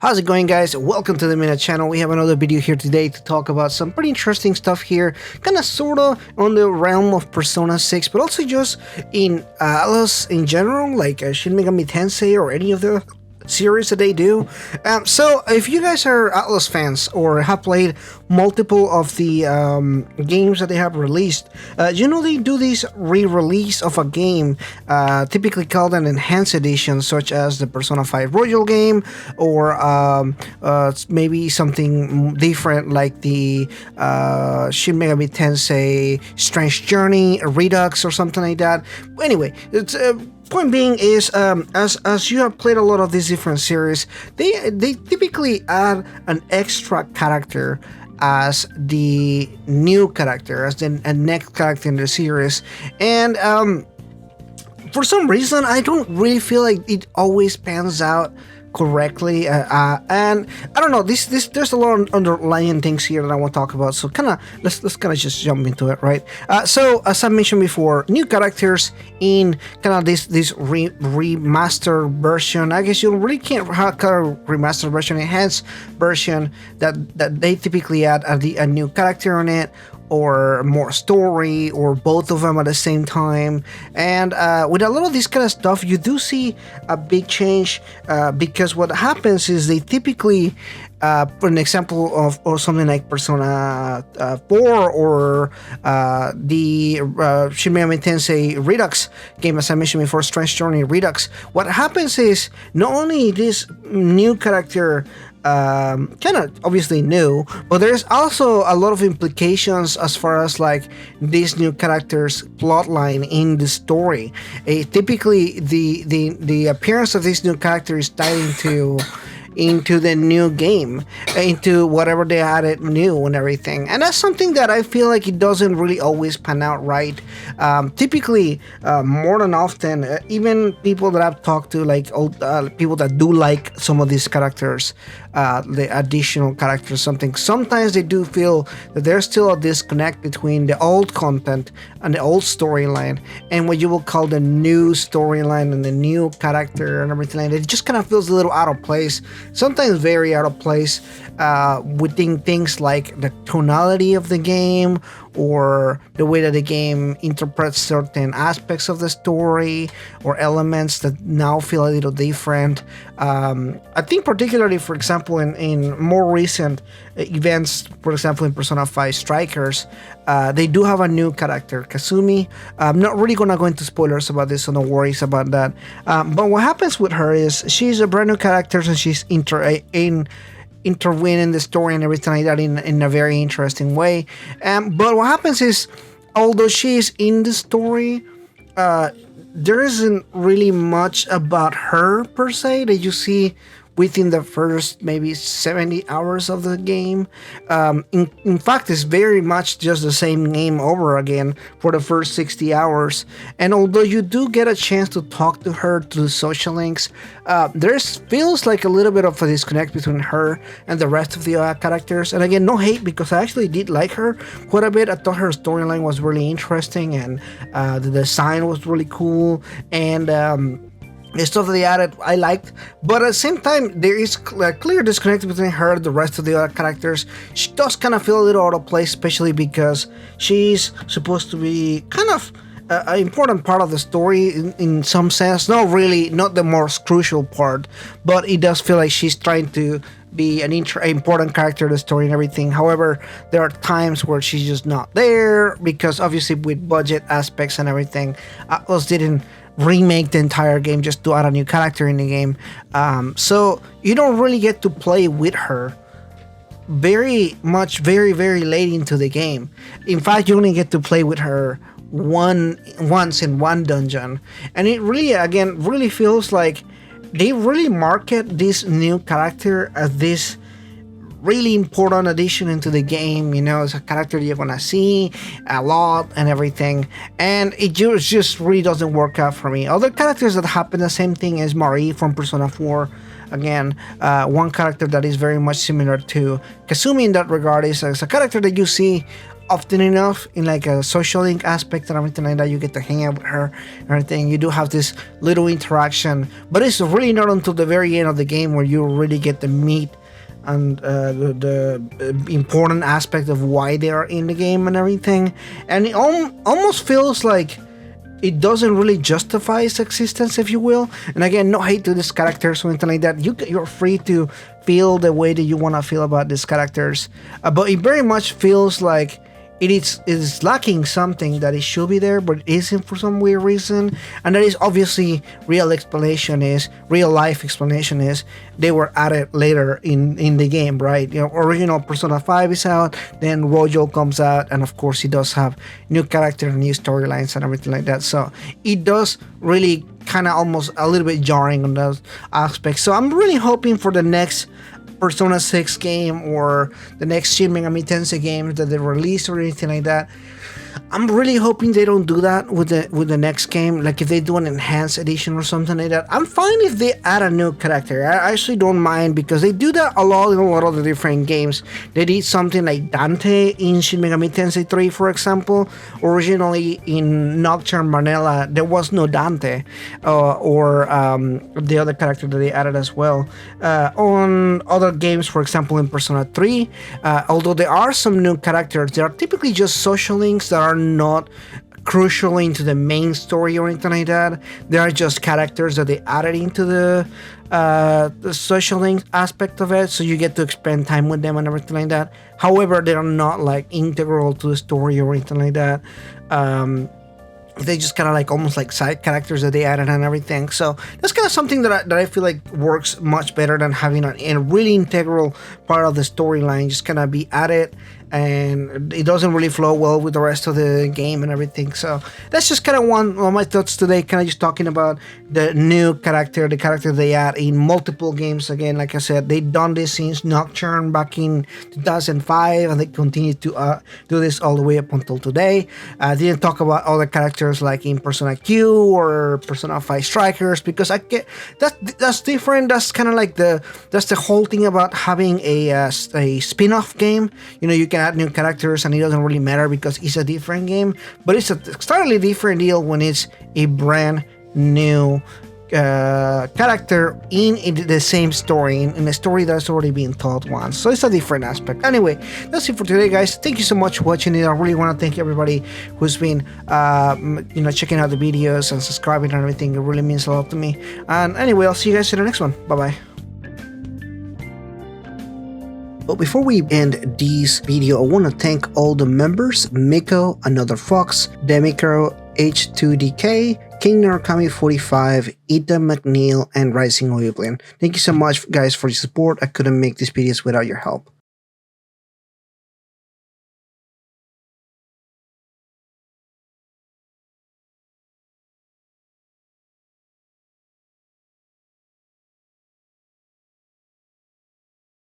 How's it going, guys? Welcome to the Minute channel. We have another video here today to talk about some pretty interesting stuff here, kind of sorta on the realm of Persona 6, but also just in Atlas in general, like Shin Megami Tensei or any of the series that they do. So if you guys are Atlas fans or have played multiple of the games that they have released, you know they do this re-release of a game, typically called an enhanced edition, such as the Persona 5 Royal game, or maybe something different like the Shin Megami Tensei Strange Journey Redux or something like that. Anyway, it's point being is, as you have played a lot of these different series, they typically add an extra character as the new character, as the next character in the series, and for some reason I don't really feel like it always pans out correctly, and I don't know, there's a lot of underlying things here that I want to talk about, so let's kind of just jump into it, right? So as I mentioned before, new characters in kind of this remastered version. I guess you really can't call it remastered version, enhanced version, that they typically add a new character on it, or more story, or both of them at the same time. And with a lot of this kind of stuff, you do see a big change, because what happens is they typically, for an example of or something like Persona 4 or the Shin Megami Tensei Redux game, as I mentioned before, Strange Journey Redux, what happens is not only this new character kind of obviously new, but there's also a lot of implications as far as like this new character's plotline in the story. Typically the appearance of this new character is tied into the new game, into whatever they added new and everything, and that's something that I feel like it doesn't really always pan out right. Typically, more than often, even people that I've talked to, like old people that do like some of these characters, the additional characters, sometimes they do feel that there's still a disconnect between the old content and the old storyline and what you will call the new storyline and the new character and everything like that. It just kind of feels a little out of place, sometimes very out of place, within things like the tonality of the game, or the way that the game interprets certain aspects of the story, or elements that now feel a little different. I think particularly, for example, in more recent events, for example in Persona 5 Strikers, they do have a new character, Kazumi. I'm not really gonna go into spoilers about this, so no worries about that. But what happens with her is she's a brand new character, and she's intervene in the story and everything like that in a very interesting way. But what happens is, although she's in the story, there isn't really much about her per se that you see within the first maybe 70 hours of the game. In fact, it's very much just the same game over again for the first 60 hours. And although you do get a chance to talk to her through social links, there feels like a little bit of a disconnect between her and the rest of the characters. And again, no hate, because I actually did like her quite a bit. I thought her storyline was really interesting, and the design was really cool, and the stuff that they added I liked, but at the same time there is a clear disconnect between her and the rest of the other characters. She does kind of feel a little out of place, especially because she's supposed to be kind of an important part of the story in some sense. Not really, not the most crucial part, but it does feel like she's trying to be an important character in the story and everything. However, there are times where she's just not there, because obviously with budget aspects and everything, Atlas didn't remake the entire game just to add a new character in the game, so you don't really get to play with her very late into the game. In fact, you only get to play with her once in one dungeon, and it really feels like they really market this new character as this really important addition into the game. You know, it's a character you're gonna see a lot and everything, and it just really doesn't work out for me. Other characters that happen the same thing as Marie from Persona 4. Again, one character that is very much similar to Kasumi in that regard is a character that you see often enough in like a social link aspect and everything like that. You get to hang out with her and everything. You do have this little interaction, but it's really not until the very end of the game where you really get to meet and the important aspect of why they are in the game and everything. And it almost feels like it doesn't really justify its existence, if you will. And again, no hate to this characters or anything like that. You're free to feel the way that you want to feel about these characters, but it very much feels like it is lacking something that it should be there, but it isn't for some weird reason. And that is obviously real life explanation is they were added later in the game, right? You know, original Persona 5 is out, then Royal comes out, and of course it does have new character, new storylines and everything like that. So it does really kind of almost a little bit jarring on those aspects. So I'm really hoping for the next Persona 6 game or the next Shin Megami Tensei game that they release or anything like that. I'm really hoping they don't do that with the next game. Like if they do an enhanced edition or something like that. I'm fine if they add a new character. I actually don't mind because they do that a lot in a lot of the different games. They did something like Dante in Shin Megami Tensei 3, for example. Originally in Nocturne Manila, there was no Dante or the other character that they added as well. On other games, for example, in Persona 3, although there are some new characters, they are typically just social links that are not crucial into the main story or anything like that. They are just characters that they added into the social link aspect of it, so you get to spend time with them and everything like that. However, they are not like integral to the story or anything like that. They just kind of like almost like side characters that they added and everything. So that's kind of something that I feel like works much better than having a really integral part of the storyline just kind of be added, and it doesn't really flow well with the rest of the game and everything. So that's just kind of one of my thoughts today, kind of just talking about the new character, the character they add in multiple games. Again, like I said, they've done this since Nocturne back in 2005, and they continue to do this all the way up until today. I didn't talk about other characters like in Persona Q or Persona 5 Strikers because I get that's different. That's kind of like that's the whole thing about having a spin-off game. You know, you can add new characters and it doesn't really matter because it's a different game, but it's a entirely different deal when it's a brand new character in the same story, in a story that's already been told once. So it's a different aspect. Anyway, that's it for today, guys. Thank you so much for watching it. I really want to thank everybody who's been checking out the videos and subscribing and everything. It really means a lot to me. And anyway, I'll see you guys in the next one. Bye bye. But before we end this video, I want to thank all the members: Miko, Another Fox, Demicro, H2DK, King Narukami 45, Ida McNeil, and Rising Oilblin. Thank you so much, guys, for your support. I couldn't make these videos without your help.